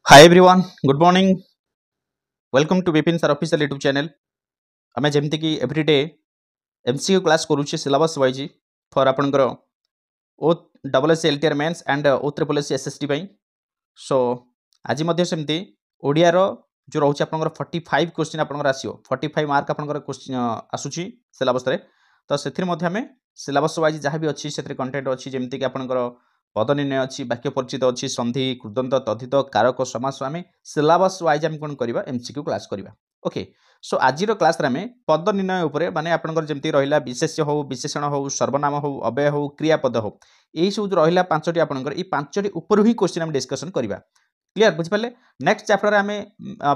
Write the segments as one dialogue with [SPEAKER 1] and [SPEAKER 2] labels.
[SPEAKER 1] Hi everyone, good morning. Welcome to Vipin sir official YouTube channel. आमे जेमति कि everyday MCQ class करूचे syllabus wise for आपनकर O double S LTR mains and O triple S SST पई. So आज मध्ये सेमति ओडिया रो जो रहउचे आपनकर 45 क्वेश्चन आपनकर आसीओ 45 मार्क आपनकर क्वेश्चन आसुची सिलेबस रे. तो सेथिर मध्ये हमें सिलेबस वाइज जहाँ भी अच्छी सेथिर कंटेंट अच्छी जेमति कि आपनकर पद निर्णय अच्छी वाक्य परिचित अच्छी संधि कृदंत तद्धित कारक समास आम सिलेबस वाइज आम कौन करवा एमसीक्यू क्लास करवा. ओके सो आज क्लास आम पद निर्णय उपर माने आपनकर जेमति रहिला विशेष्य हो विशेषण हो सर्वनाम हो अव्यय हो क्रियापद हो यही सब रहिला पांचटी आपनकर ई पांचटी ऊपर ही क्वेश्चन हम डिस्कशन करवा. क्लियर बुझिपारे. नेक्स्ट चैप्टर आम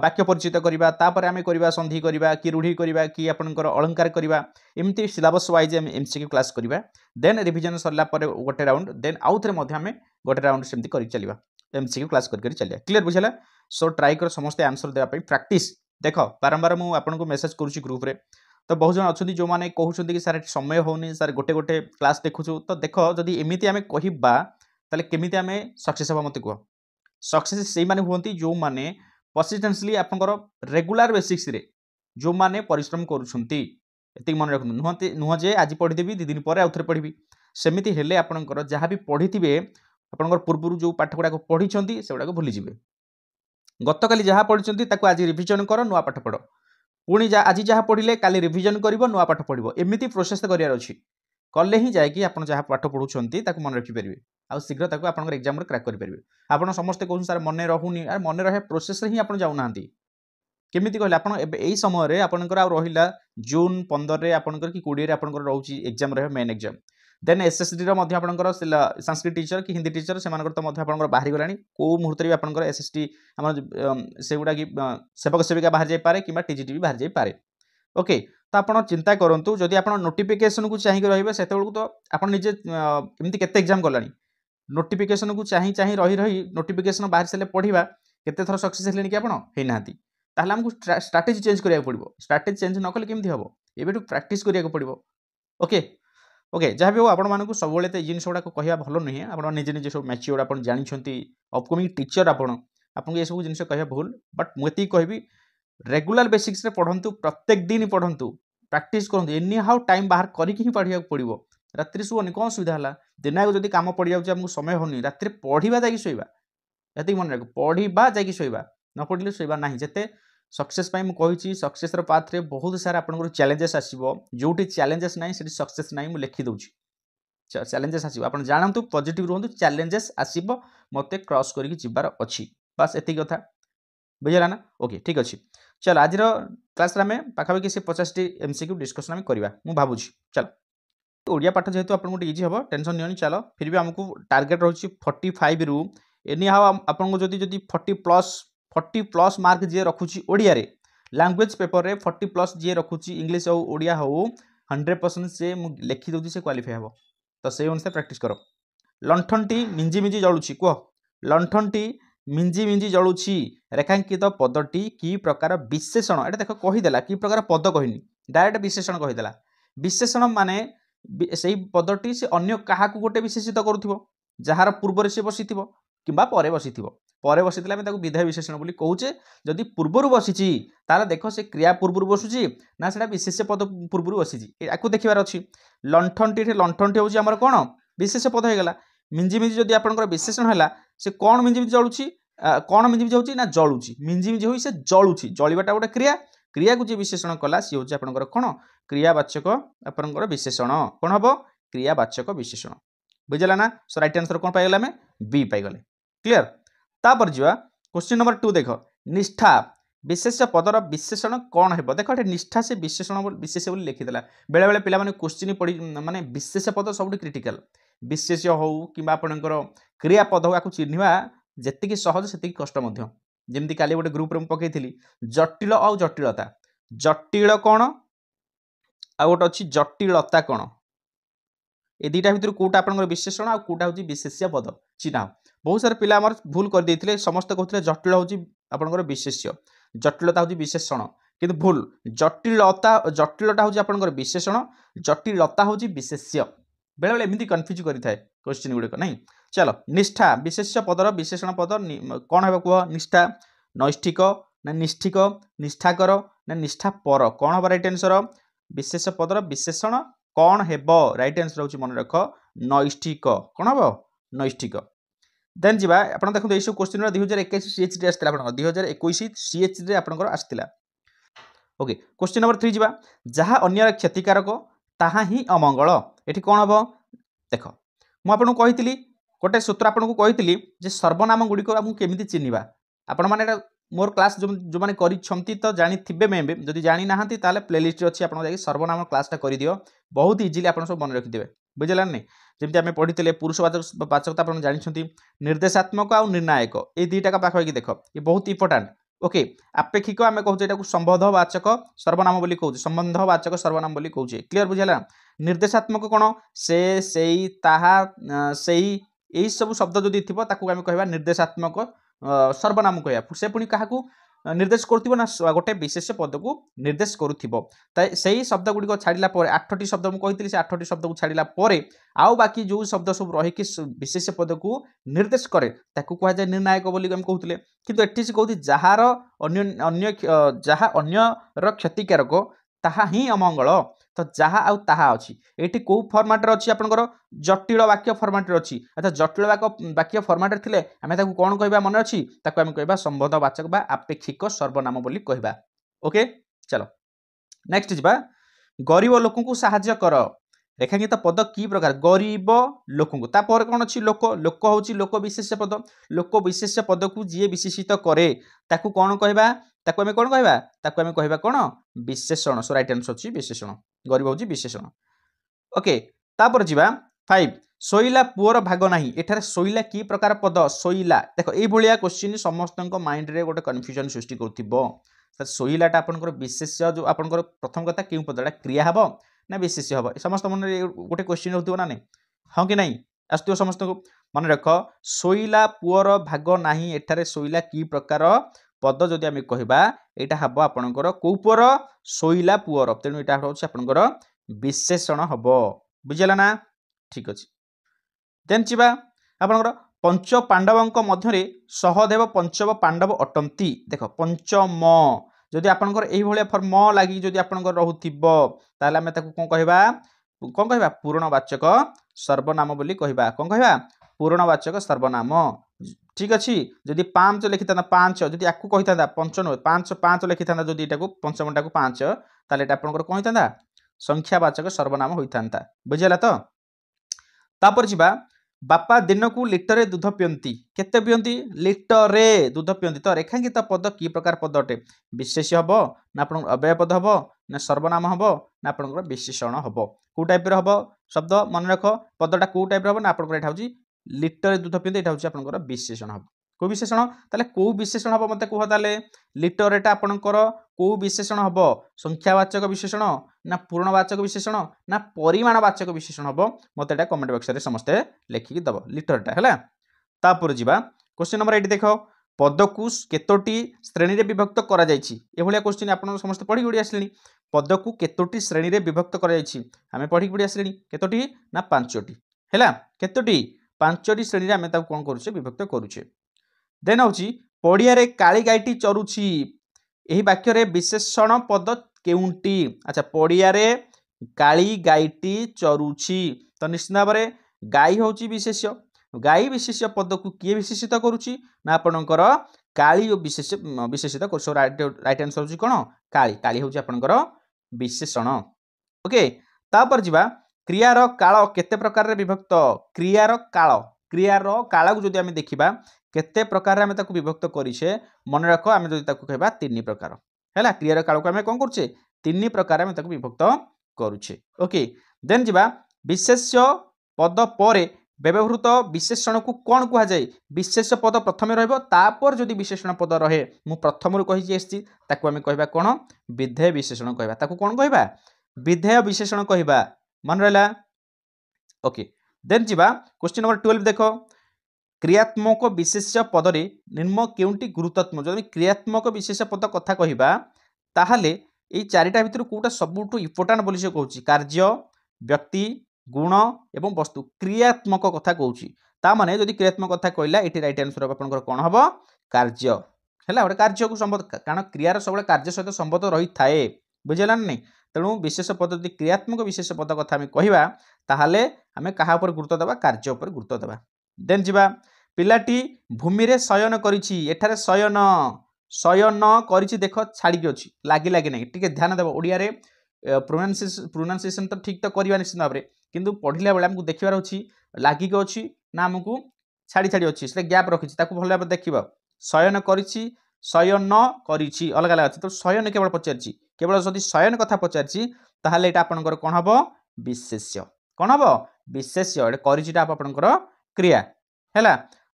[SPEAKER 1] वाक्य परिचित करवा तापर आम करवा संधि करवा कि रूढ़ी करवा कि आपनकर अलंकार करवा एमती सिलेबस वाइज आम एमसीक्यू क्लास करवा. देन रिविजन सरला पर गोटे राउंड देन आउ थे आम गोटे राउंड सेमती कर चलवा एमसीक्यू क्लास करके चलिए. क्लियर बुझला. सो ट्राई कर समस्ते आंसर देवाई प्रैक्टिस देख बारंबार मुझे आपको मेसेज करुच्ची ग्रुप रे. तो बहुत जन अच्छा जो मैंने कहते कि सार समय होनी सार गोटे गोटे क्लास देखुचु तो देख जदि एमती आम कहबा ताले केमिति आम सक्सेस हवा मत कह. सक्सेस से माने हुंती जो माने परसिस्टेंटली आपनकर रेगुलर बेसिक्स रे जो माने परिश्रम करूछंती एतिक मन रखनु नुह जे आज पढ़ीदेवी 2 दिन पर आउ थे पढ़ी सेमिति हेले आपनकर जहाँ भी पढ़ीथिबे आपनकर पूर्वरु जो पाठ गुडा पढ़ीछंती से गुडा भूली जिवे. गतकाली जहाँ पढ़ीछंती ताको आज रिविजन कर नुआ पाठ पढ़ पुणी आज जहाँ पढ़िले काली रिविजन करिवो नुआ पाठ पढ़िवो एमिति प्रोसेस करियार अछि. कले ही जाए आपन जहाँ पाठ पढ़ुछंती ताको मन रखि परिबे आ शीघ्र ताको आपनकर एग्जाम रे क्रैक करि परिबे. आपन समस्त कहउन सार मने रहुनी आ मने रहे प्रोसेस रे ही आपन जाउ नाहंती केमिति कहले आपन एई समय रे आपनकर आ रहिला जून 15 रे आपनकर कि 20 रे आपनकर रहउची एग्जाम रहे मेन एग्जाम. देन एसएसडी रो मध्ये आपनकर संस्कृत टीचर कि हिंदी टीचर से मानकर तो मध्ये आपनकर बाहरी गलानी को मुहूर्त रे आपनकर एसएसटी हमर सेगुडा कि सेवक सेविका बाहर जाय पारे किबा टीजीटी भी बाहर जाय पारे. ओके तो आप चिंता करूँ जदि आप नोटिफिकेशन को चाहिए रही से तो आप निजे एमती केते एग्जाम गलानी नोटिफिकेशन को चाहिए चाहिए रही रही नोटिफिकेशन बाहर से पढ़ा केते थर सक्सेस हेले कि आपन हे नांती ताहले हमको स्ट्रैटेजी चेंज करिया पड़िबो. स्ट्रैटेजी चेंज न कले केमथि हबो एबेटू प्रैक्टिस करिया पड़िबो. ओके ओके जहाँ भी हो आपण मानकु सब बेले त जिनिस गुडा कहया भलो नहीं. आपण निजे निजे सब मैच्योर आपण जानिछंती अपकमिंग टीचर आपन ये सब जिनिस कहया भूल बट मुती कहबी रेगुलर बेसिक्स रे पढ़ंतु प्रत्येक दिन पढ़ंतु प्रैक्टिस करंतु एनी हाउ टाइम बाहर करिक ही पढ़िया पड़िबो. रात्रि सुवनी कौन सुविधा है दिन जब कम पड़ जाऊँ आमको समय होनी राति पढ़ा जा शोवा ये मन रख पढ़ा जा शोवा न पढ़ले शोवा ना जिते सक्सेस मुझे सक्सेस पाथ रे बहुत सारा आपन चैलेंजेस आसो जो चैलेंजेस ना से सक्सेस ना मुझे लिखिदे चैलेंजेस आसो आप जानतु पॉजिटिव रुहतु चैलेंजेस आसो मत क्रॉस करके जीवार अच्छी बस एति कथा बुझला ना. ओके ठीक अच्छे चल आज क्लास आम पाखापाखि से 50 एमसीक्यू डिस्कसन आम करवा मु भावुची. चल ओडिया पाठ जेहेतु आपको इजी हम टेंशन नहीं चलो फिर भी आमको टार्गेट रही 45 रु एनी हाउ आपको जदि 40+ मार्क जी रखुची ओडिया रे लैंग्वेज पेपर रे 40+ जी रखुची इंग्लिश हो ओडिया हो 100% से लिखि दूसरी से क्वालिफाई हम तो से अनुसार प्रैक्टिस कर. लंठनटी मिंजी मिंजी जलुची कह लंठनटी मिंजी मिंजी जलुची रेखांकित पदटी कि प्रकार विशेषण एटा देख कहीदेला कि प्रकार पद कहनी डायरेक्ट विशेषण कहीदेला. विशेषण माने से पदटी से अन्य क्या गोटे विशेषित करुथिबो जार पूर्व से बसी कि परे बसी परे बसी विधाय विशेषण बोली कहूचे. जदि पूर्वर बसी तार देख से क्रिया पूर्व बसुची ना से विशेष पद पूर्व बसी या देखार अच्छी. लंठनटी लंठनटी हूँ आम कौन विशेष पद होगा. मिंजी मिंजी जदि आपंकर विशेषण है से कौन मिंजी मिंजी जलुची कौन मिंजी मिंजी होची ना जलुची मिंजी मिंजी हो से जलुची जलिबाटा गोटे क्रिया क्रिया को जी विशेषण कला सी हूँ आपंकर कौन क्रियावाचक आपंकर विशेषण कौन हम क्रियावाचक विशेषण बुझला ना. सो राइट आंसर कौन पाइगले आम बी पाइगले. क्लियर. तापर जीवा क्वेश्चन नंबर 2 देख निष्ठा विशेष पदर विशेषण कौन है देख निष्ठा से विशेषण विशेष बोली लिखिदेला बेले बेले पिला माने क्वेश्चन पढ़ी माने विशेष पद सब क्रिटिकल विशेष हो कि आपंकर क्रियापद हो चिन्हवा जी सहज से कष्ट जमी काली गोटे ग्रुप में पकई जटिल आ जटिलता जटिल कौन आ गोटे अच्छी जटिलता कौन ए दुटा भर कौटा आप विशेषण आ कौटा हूँ विशेष्य पद चिन्ह. बहुत सारे पिला भूल कर समस्त कहते जटिल हूँ आपंकर विशेष्य जटिलता हूँ विशेषण किंतु भूल जटिलता जटिलता हूँ आपंकर विशेषण जटिलता हूँ विशेष्य बेले बेले एमती कन्फ्यूज करें क्वेश्चन गुड़िक नहीं. चलो निष्ठा विशेष्य पदर विशेषण पद कौन है कह निष्ठा नैष्ठिक ना निष्ठिक निष्ठाकर ना निष्ठापर कौन हम रईट आंसर विशेष पदर विशेषण कौन हेब रईट आंसर हूँ मन रख नैष्ठिक कौन हम नैष्ठिक देन जी आप देखते ये क्वेश्चन 2021 सीएचडी आसला 2021 सीएचडी आपंकर आसला ओके क्वेश्चन नंबर 3 जा जहाँ अन्य क्षतिकारक ताहा ही अमंगल ये कौन हम देख मुझे कही गोटे सूत्र आपको कही जे सर्वनाम गुड़िक केमी चिन्हवा आपण मैंने मोर क्लास जो मैंने करी तो जानी मे भी जदि जानी ना ताले प्लेलिस्ट अच्छी आप सर्वनाम क्लासटा कर दियो बहुत इजिली आप सब मन रखिदे बुझेगा नहीं जमी आम पढ़ी पुरुषवाचक वाचकता आप जानते निर्देशात्मक आ निर्णायक ये दुईटा पाखापाखि देख ये बहुत इंपोर्टाट ओके आपेक्षिक आम कहूँ यहाँ संबंधवाचक सर्वनाम बोली कहूँ संबंधवाचक सर्वनाम बोली कहूँ क्लीयर बुझेगा निर्देशात्मक कौन से ताहा से यही सब शब्द जदि थी आम कह निर्देशात्मक सर्वनाम कह से पुणी क्या निर्देश करुव ना गोटे विशेष पद को निर्देश करुई शब्द गुड़िक छाड़ा 8टी शब्द मुझे से 8टी शब्द को छाड़ा आउ बाकी जो शब्द सब रही विशेष पद को निर्देश करे कह जाए निर्णायक बोली कहते किंतु एटी से कहती जार अन्य जहाँ अन्यर क्षतिकारक ताहा ही अमंगल तो जहाँ आउ ताहा अच्छी ये कौ फर्माट अच्छी आपंकर जटिल वाक्य फर्माट अच्छी अच्छा जटिल वाक्य फर्माट थे आम कौन कह मन अच्छी आम कह संबंधवाचक बा आपेक्षिक सर्वनाम बोली कहबा ओके चलो नेक्स्ट जा गरीब लोक को साहाय्य कर रेखांकित पद की प्रकार गरीब लोक को तापर कौन अच्छी लोक लोक हूँ लोक विशेष पद लोक विशेष पद को जी विशेषित करे ताकू कौन कहबा ताकू आम कौन कहबा ताकू आम कहबा कौन विशेषण सो राइट आंसर अच्छी विशेषण गरीब हूँ विशेषण ओके तापर जी 5 शोइला पुअर भाग नहीं एठारे शोइला की प्रकार पद शोइला देख ये क्वेश्चन समस्त माइंड रे गोटे कन्फ्यूजन सृष्टि कर शोइलाटा आपंकर विशेष जो आपंकर प्रथम कथा क्यों पदटा क्रिया हम ना विशेष हम समस्त मन गोटे क्वेश्चन हो ना नहीं हाँ कि नहीं आसो समस्त मन रख शोइला पुअर भाग नहीं एठारे शोइला की प्रकार पद जदि आम कहवा यहाँ हम आपणकर कौ पुअर शोइला पुअर तेणु यहाँ हूँ आपणकर विशेषण हम बुझेगा ना ठीक अच्छे देन जी आपणकर पंच पांडवों मध्य सहदेव पंचम पांडव अटंती देख पंचम जदि आपणकर यही फॉर्म लगी जदि आपणकर रहूथिबो ताले आमे ताकू कौन कहबा पूर्णवाचक सर्वनाम बोली कहबा कौन कहबा पूर्णवाचक सर्वनाम ठीक अच्छे जदि 5 लिखि था 5 जदि आपको कही था 5 नुह 5 लिखि था जदि यहाँ पंचमटा को 5 ताले आपंकर कौन होता संख्यावाचक सर्वनाम होता बुझेगा तो तापर जी बापा दिन को लिटर दूध पियंती केते पियंती लिटर दूध पियंती तो रेखांकित पद की प्रकार पद अटे विशेष हम ना आप अव्यय पद हम ना सर्वनाम हम ना आप विशेषण हम कौ टाइप हम शब्द मन रख पदटा कौ टाइप हम ना आप लिटर दूध पियंती यहाँ हूँ आपंकर विशेषण हम कौ विशेषण ताले कौ विशेषण हम मत कह ताले लिटर एटा आपंकर कौ विशेषण हम संख्यावाचक विशेषण ना पूर्णवाचक विशेषण ना परिमाणवाचक विशेषण हम मत एटा कमेंट बॉक्स रे समस्ते लिखिकी दब लिटरटा है तापर जी क्वेश्चन नंबर 8 देख पद को केतोटी श्रेणी रे विभक्त करा जायछि एभलिया क्वेश्चन आपन समस्त पढ़ी गुडी आसलेनी पद को केतोटी श्रेणी रे विभक्त करा जायछि आमे पढ़ी गुडी आसलेनी केतोटी ना 5टी हैला केतोटी 5टी श्रेणी रे आमे ता कोन करूछे विभक्त करूछे देन होची पड़िया रे काली गायटी चरुछि एही वाक्य रे विशेषण पद केउंटी अच्छा पड़िया रे काली गायटी चरुछि तो निश्चित भाव में गाई होची विशेष्य गाई विशेष्य पद को किए विशेषित करुछि ना आपणकर काली विशेष विशेषित कर राइट आंसर होची कोन काली काली होची आपणकर विशेषण ओके तापर जिबा क्रियार काल केते प्रकार रे विभक्त क्रियार काल को जदि आमे देखिबा केते प्रकार आमे ताकू विभक्त करिछे मन रख आमे जदि ताकू कहबा 3 प्रकार हैला क्रियार काल को आमे कोन करछे 3 प्रकार आमे ताकू विभक्त करुछे ओके देन जिबा विशेष्य पद परे व्यवहृत विशेषण को कौन कह जाए विशेष पद प्रथम रहिबो तापर जदि विशेषण पद रहे मु प्रथम रु कहि जेस्ति ताकू आमे कहबा कोन विधेय विशेषण कहबा ताकू कोन कहबा विधेय विशेषण कहबा मन रहला ओके देन जिबा क्वेश्चन नंबर 12 देखो क्रियात्मक विशेष पद रे निम्न केउंटी गुरुत्वात्मक जदि क्रियात्मक विशेष पद कथा कहबा ताहाले एई चारिटा भितर कोटा सबुठु इंपोर्टेंट बोली से कहूची कार्य व्यक्ति गुण एवं वस्तु क्रियात्मक कथा कहूची ता माने जदि क्रियात्मक कथा कहला एठी राइट आंसर आपनकर कोन हबो कार्य हैला गोटे कार्य को संबोध कारण क्रियार सब कार्य सहित संबोध रही थाए बुझेला नहीं तेणु विशेष पद यदि क्रियात्मक विशेष पद कथा आम कहवा ताहले आम क्या गुरुत्व देवा कार्य उपर गुरुत्व देवा देन जीवा पिलाटी भूमि रे शयन करिछि एठारे शयन शयन करिछि देख छाड़ी अछि लागी लागी नहीं टिके ध्यान देव ओडिया रे प्रोनाउंसिएशन तो ठीक तो करवा निश्चित भाव में किंतु पढ़िला बेले हमको देखिबार अछि लागी के अछि ना हमको छाड़ी छाड़ी अछि से गैप रखिछि ताकू भल भाव देखिबा शयन करिछि शयन करिछि अलग अलग अछि तो शयन केवल पचारछि केवल जदि शयन कथा पचारछि ताहले एटा आपनकर कोन हबो विशेष्य कोन हबो विशेष्य एटा करिछिटा आपनकर क्रिया हैला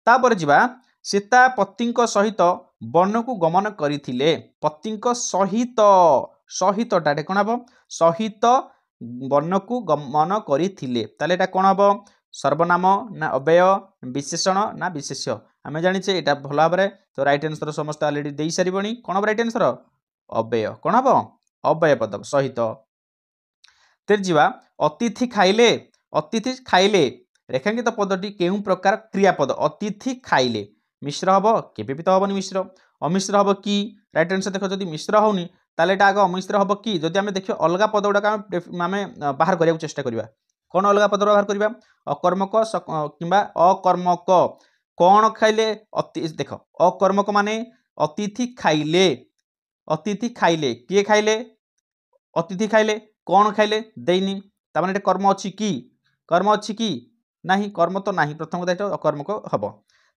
[SPEAKER 1] तापर जिबा सीता पतिंक सहित वन को गमन करिथिले पतिंक सहित सहित टाटे कोन हबो सहित वन को गमन करिथिले ताले एटा कोन हबो सर्वनाम ना अव्यय विशेषण ना विशेष्य आमे जानिछे एटा भल भाव तो राइट आंसर समस्त ऑलरेडी देई सारिबणी कोन राइट आंसर अव्यय कोन हबो अव्यय पद सहित तेर जीवा अतिथि खाइले रेखांकित पदटी केउ प्रकार क्रियापद अतिथि खाइले मिश्र हबो केबे भी तो हबनी मिश्र अमिश्र हबो की राइट आंसर देखो जदि मिश्र होउनी ताले एटा आगे अमिश्र हबो की जदि आमे देखियो अलगा पद गुडा आमे बाहर करिया चेष्टा करिवा कोन अलगा पद बाहर करिवा अकर्मक किबा अकर्मक कोन खाइले अति देख अकर्मक माने अतिथि खाइले किए खाइले अतिथि खाइले कोन खाइले देइनी ता माने कर्म अछि की नाही कर्म तो नाही प्रथम कथा एटा अकर्मक हबो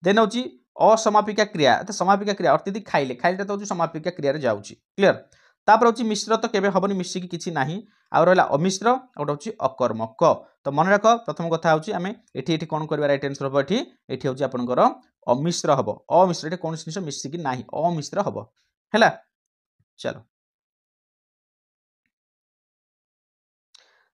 [SPEAKER 1] देन होची असमापिका क्रिया तो समापिका क्रिया अतिथि खाइले खाइले तो समापिका क्रिया रे जाउची क्लियर तापर होची मिश्र तो केबे हबनी मिश्र की किछि नाही आ रहला अमिश्र और होची अकर्मक तो मन रख प्रथम कथा होची आमे एठी एठी कोन करबा राइट आंसर हबो एठी होची आपनकर अमिश्र हबो अमिश्र एठी कोन जिनिस मिश्र की नाही अमिश्र हबो हैला चलो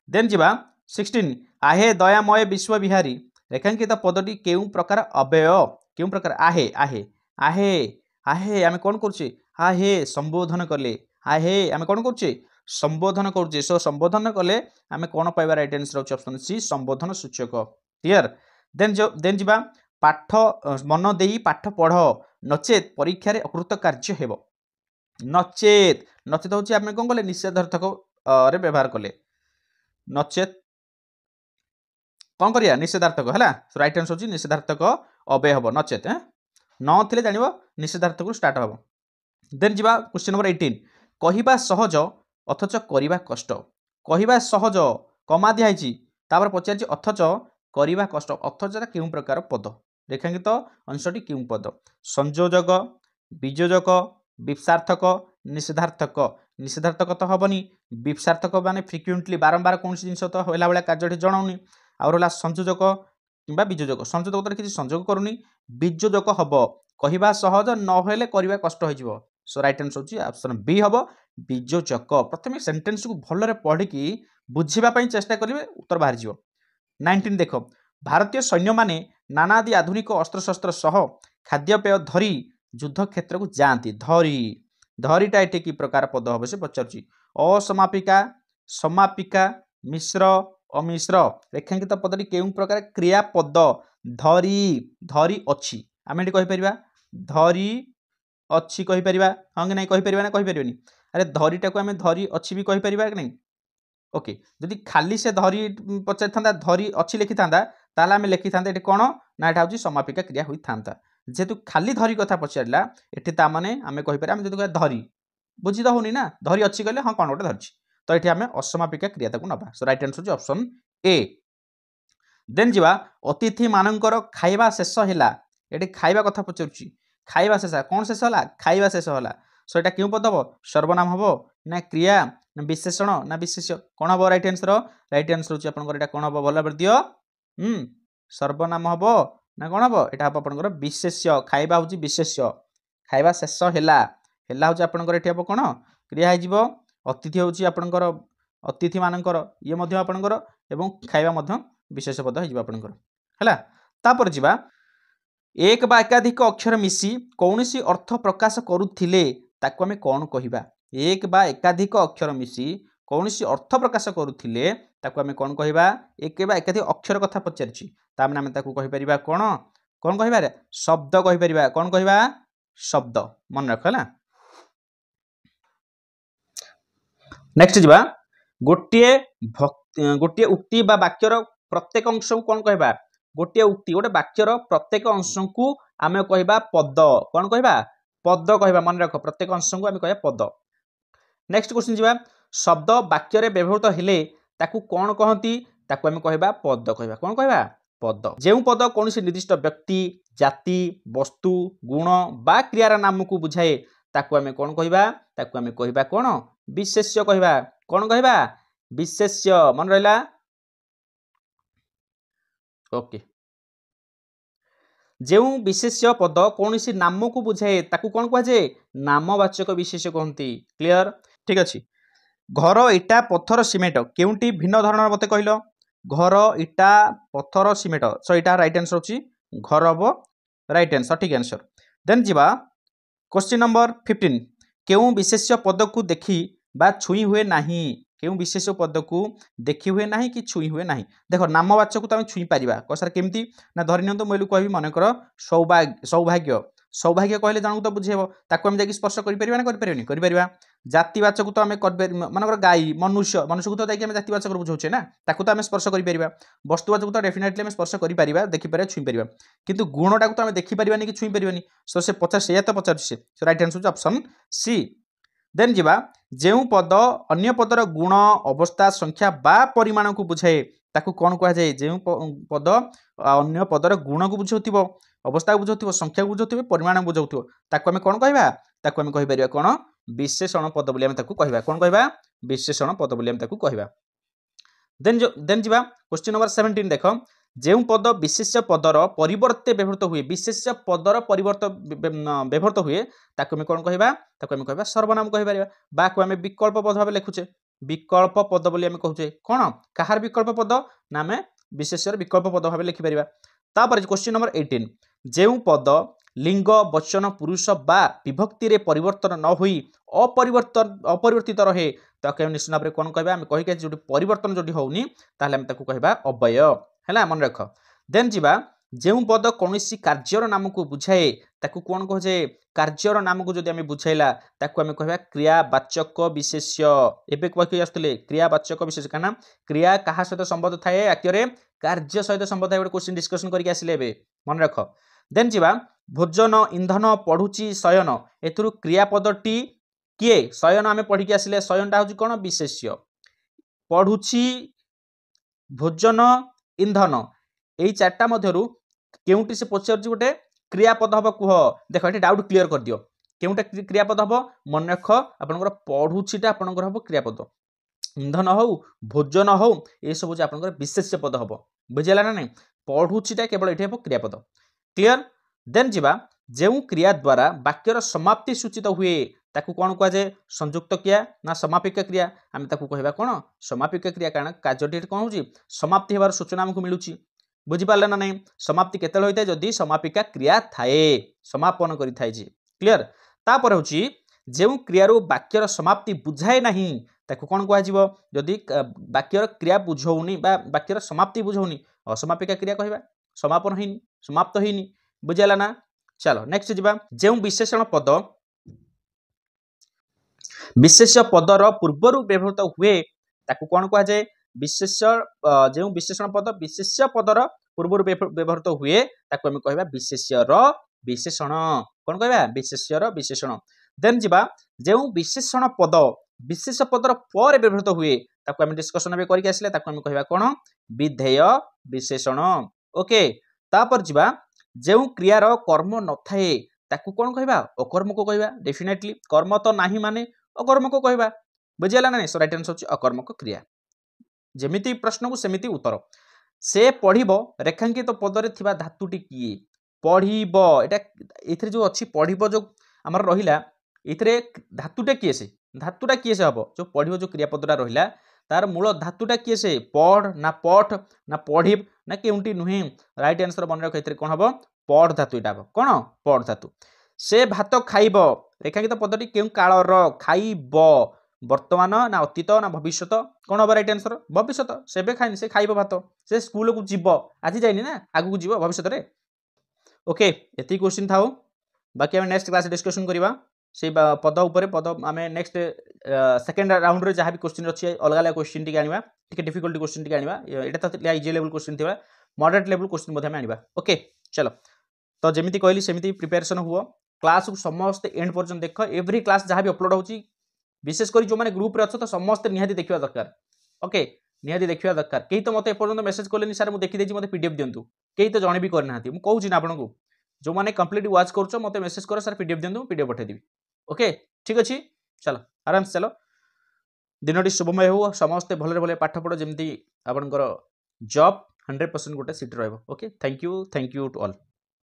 [SPEAKER 1] देन जीवा 16 आहे दयामय विश्व विहारी रेखांकित पदटी केउ प्रकार अव्यय केउ प्रकार आहे आहे आहे आहे आमे कोन करछे आहे संबोधन कले आहे आमे कोन करछे संबोधन करछे सो संबोधन कले आमे कोन पाइबा राइट आंसर होछ ऑप्शन सी संबोधन सूचक क्लियर देन जीवा पाठ मन देई पाठ पढ़ नचेत परीक्षा रे अकृत कार्य हेबो नचेत नचेत होची आमे कोन कले निषेधार्थक रे व्यवहार कले नचेत कौन करिया निषेधार्थक है राइट आंसर होची निषेधार्थक अव्यय हबो नचेत न थिले जानिबो निषेधार्थक स्टार्ट हबो देन जीवा क्वेश्चन नंबर 18 कहिबा सहज अथच करिबा कष्ट कहिबा सहज कमा दिया हिची तापर पचारची अथच करिबा कष्ट अथच केउ प्रकार पद रेखांकित अंशटी केउ पद संयोजक बीजोजक विपसार्थक निषेधार्थक निषेधार्थक तो हबनी विपसार्थक माने फ्रिक्वेंटली बारंबार कौन जिनस तो होला बेला कार्यटी जणाउनी आउरला संयोजक किंबा बीजोजक संयोजक तो किछि संयोग करूनी बीजोजक हबो कहिबा सहज न होले करिबा कष्ट हो जिवो सो राइट आंसर होची ऑप्शन बी हबो बीजोजक प्रथमे सेंटेंस को भलरे पढी की बुझिबा पई चेष्टा करिवे उत्तर बाहर जिवो 19 देखो भारतीय सैन्य माने नानादि आधुनिक अस्त्र शस्त्र सह खाद्यपेय धरी युद्ध क्षेत्र को जाती धरी धरीटा एठी की प्रकार पद हबो से पचारची असमापिका समापिका मिश्र अमिश्र रेखांकित पदटी केउ प्रकार क्रिया पद धरी धरी अछि आमे एठी कहि परिबा धरी अछि कहि परिबा हां कि नै कहि परिबा ना कहि परिबेनी अरे धरीटा को आमे धरी अछि भी कहि परिबा कि नै ओके जदि खाली से धरी पचार थांदा धरी अछि लिखि थांदा ताला आमे लिखि थांदा एठी कोन ना एटा होची समापिका क्रिया होई थांदा जेतु खाली धरी कथा पचारला एठी ता माने आमे कहि परिबा आमे जदि धरी बुझी द होनी ना धरी अछि कहले हां कोन गोटे धरछि तो एठी आमे असमापिका क्रियाता को नबा सो राइट आंसर होची ऑप्शन ए देन जीवा अतिथि मानकर खाइबा शेष हैला एठी खाइबा कथा पचारछि खाइबा शेष कोन शेष होला खाइबा शेष होला सो एटा केउ पद हबो सर्वनाम हबो ना क्रिया ना विशेषण ना विशेष्य कोन हबो राइट आंसर होची आपनकर एटा कोन हबो भला बर दियो सर्वनाम हबो ना कोन हबो एटा हबो आपनकर विशेष्य खाइबा होची विशेष्य खाइबा शेष हैला हैला होची आपनकर एठी हबो कोन क्रिया हे जिवो अतिथि होची आपनकर अतिथि मानकर ये मध्य आपनकर एवं खाइबा मध्य विशेष पद हे जिवो आपनकर हैला तापर जिबा एक बा एकाधिक अक्षर मिसी कौनसी अर्थ प्रकाश करुथिले ताको हमें कौन कहिबा एक बा एकाधिक अक्षर मिसी कौनसी अर्थ प्रकाश करुथिले ताकू आमे कोन कहबा एक बा एकाधिक अक्षर कथा पचारछि ता माने आमे ताकू कहि परिबा कोन कोन कहबा रे शब्द कहि परिबा कोन कहबा शब्द मन रख हला। नेक्स्ट जिबा गोटे उक्ति बा वाक्यर प्रत्येक अंश को कोन कहबा गोटे उक्ति गोटे वाक्यर प्रत्येक अंश को आमे कहबा पद कोन कहबा पद कहबा मन रख प्रत्येक अंश को आमे कहबा पद। नेक्स्ट क्वेश्चन जिबा शब्द वाक्य रे व्यवहृत हेले ताकू कोन कहंती ताकू आमे कहबा पद कहबा कोन कहबा पद। जेउ पद कोनसी निर्दिष्ट व्यक्ति जाति वस्तु गुण बा क्रियार नाम को बुझाए ताकू आमे कोन कहबा ताकू आमे कहबा कोन विशेष्य कहबा कोन कहबा विशेष्य मन रहला ओके। जेउ विशेष्य पद कोनसी नाम को बुझाए ताकू कोन कह जे नामवाचक विशेष्य कहंती क्लियर ठीक अछि। घर इटा पत्थर सिमेंट केउंटी भिन्न धरणर मते कहलो घर इटा पत्थर सिमेंट सो इटा राइट आंसर होची घर हबो राइट आंसर ठीक आंसर। देन जिबा क्वेश्चन नंबर 15 केउ विशेष्य पद को देखि बा छुई हुए नाही केउ विशेष्य पद को देखि हुए नाही कि छुई हुए नाही देखो नामवाचक को तमे छुई परिबा कसर केमती ना धरि नियंतो मोइलु कहबी मन कर सौभाग्य सौभाग्य कहले जानू तो बुझेबो ताको हम जाकी स्पर्श करि परिबा ना करि परिबनी करि परिबा। जातिवाचक तो हमें मानकर गाई मनुष्य मनुष्य को तो जाकि हमें जातिवाचक बुझौछे ना ताको तो हमें स्पर्श करि परिबा वस्तुवाचक तो डेफिनेटली हमें स्पर्श करि परिबा देखि परिबा छुई परिबा किंतु गुणटा को तो हमें देखि परिबानी कि छुई परिबानी सो से 50 से तो 50 से right answer option C. Then जिबा जेउ पद अन्य पदर गुण अवस्था संख्या बा परिमाण को बुझाए ताकू कोन कह जाय जेउ पद अन्य पदर गुण को बुझौथिबो अवस्था को बुझौथिबो संख्या को बुझौथिबो परिमाण को बुझौथिबो ताकू हमें कोन कहबा ताकू हमें कहि परिबा कोन विशेषण पद बोली हमें ताकू कहबा कोन कहबा विशेषण पद बोली हमें ताकू कहबा। देन जिबा क्वेश्चन नंबर 17 देखो जेउ पद विशेष्य पदर परिवर्ते व्यवहृत हुए विशेष्य पदर परिवर्त व्यवहृत हुए ताकू हमें कोन कहबा ताकू हमें कहबा सर्वनाम कहि परिबा बा को हमें विकल्प पद भाबे लिखुचे विकल्प पद बोली हमें कहउचे कोन कहार विकल्प पद ना हमें विशेष्यर विकल्प पद भाबे लिखि परिबा। तापर क्वेश्चन नंबर 18 जेउ पद लिंग वचन पुरुष बा विभक्ति रे परिवर्तन न होई अपरिवर्तित रहे ताके निश्चित भाव कोन कहबा हम कहि के जोटी परिवर्तन जोटी होउनी ताले हम ताकू कहबा अव्यय हैला मन रख। देन जिबा जेउ पद कोनोसी कार्यर नाम को बुझाए ताकू कोन कह जे कार्यर नाम को जदि हमें बुझाइला ताकू हमें कहबा क्रियावाचक विशेष्य एबे कहि आस्तले क्रियावाचक विशेष्य काना क्रिया कहा सहित संबंध थाए वाक्य रे कार्य सहित संबंध थाए क्वेश्चन डिस्कशन करके आसिले एबे मन रख। देन जिबा भोजन इंधन पढुची शयन एथुरु क्रियापदटी किए शयन आमे पढी के आसिले शयनटा होची कोन विशेष्य पढुची भोजन इंधन एई चारटा मध्यरु केउटी से पचारची गोटे क्रियापद हबो कुह देखो एठी डाउट क्लियर कर दियो केउटा क्रियापद हबो मन रख आपनकर पढुचीटा आपनकर हबो क्रियापद इंधन हो भोजन हो ए सब जे आपनकर विशेष्य पद हबो बुझिला ना नै पढुचीटा केवल एठी हबो क्रियापद क्लियर। देन जिबा जेउ क्रिया द्वारा वाक्यर समाप्ति सूचित हुए ताकू कोन कह जे संयुक्त क्रिया ना समापिक क्रिया हम ताकू कहबा कोन समापिक क्रिया कारण कार्यटी कोन होची समाप्ति हेबार सूचना हमकु मिलुची बुझि पाले ना नै समाप्ति केतेल होइता जदी समापिका क्रिया थाए समापन करि थाए जी क्लियर। तापर होची जेउ क्रियारो वाक्यर समाप्ति बुझाए नाही ताकू कोन कह जिवो जदी वाक्यर क्रिया बुझौनी बा वाक्यर समाप्ति बुझौनी असमापिका क्रिया कहबा समापन होइनी समाप्त होइनी बुझिला ना। चलो नेक्स्ट जिबा जेउ विशेषण पद विशेष्य पदर पूर्वरु व्यवहृत हुए ताकू कोन कह जाय विशेष्य जेउ विशेषण पद विशेष्य पदर पूर्वरु व्यवहृत हुए ताकू हम कहबा विशेष्यर विशेषण कोन कहबा विशेष्यर विशेषण। देन जिबा जेउ विशेषण पद विशेष पदर पर व्यवहृत हुए ताकू हम डिस्कशन में करके आसिले ताकू हम कहबा कोन विधेय विशेषण ओके। तापर जिबा जेउ क्रियार कर्म न थाए ताकू कोन कहबा अकर्म को कहबा डेफिनेटली कर्म तो नाही माने अकर्म को कहबा बुझिला ना सो राइट आंसर होची अकर्मक क्रिया जेमिति प्रश्न को सेमिति उत्तर। से पढ़िबो रेखांकित पदरे थिबा धातुटी किए पढ़िबो एटा एथरे जो अछि पढ़िबो जो हमर रहिला एथरे धातुटा किए से हबो जो पढ़िबो जो क्रियापदटा रहिला तार मूल धातुटा किए से पढ़ ना पठ ना पढ़िब ना केउंटी नुहे राइट आंसर बन रख एथरे कोन हबो पढ़ धातु एटा हबो कोन पढ़ धातु। से भात खाइबो रेखांकित पदटी केउ कालर खाइबो वर्तमान ना अतीत ना भविष्य कौन हम राइट आंसर भविष्य से खाई से खाइब भात से स्कूल को जीव आज जाइनी ना आगू जीव भविष्य में ओके एति क्वेश्चन था बाकी आम नेक्स्ट क्लास डिस्कसन करवा से पद उपर पद आम नेक्स्ट सेकेंड राउंड रे जहाँ भी क्वेश्चन अच्छी अलग अलग क्वेश्चन टी आना डिफिकल्टी क्वेश्चन टी आना यहाँ तो इजी लेवल क्वेश्चन थी मॉडरेट लेवल क्वेश्चन आना ओके चलो तो जमी कहली सेमती प्रिपेरेसन हुआ क्लास को समस्त एंड पर्यटन देख एवरी क्लास जहाँ भी अपलोड होची विशेषकर जो मैंने ग्रुप रे अच्छा तो समस्त निहाती देखा दरकार ओके निहाती देखा दरकार कहीं तो मत एपर्यंत मेसेज कले सर मुझे देखी मत पीडीएफ दिंतु कहीं तो जन भी करना मुझे ना आपको जो मैंने कंप्लीट वाच कर मत मेसेज कर सर पीडीएफ दिंतु पीडीएफ पठेदेवी ओके ठीक अच्छे चलो आराम से चलो दिनटी शुभमय हो समस्ते भले भले पाठ पढ़ जमी आपंकर जॉब 100% गोटे सीट रहा okay thank you to all.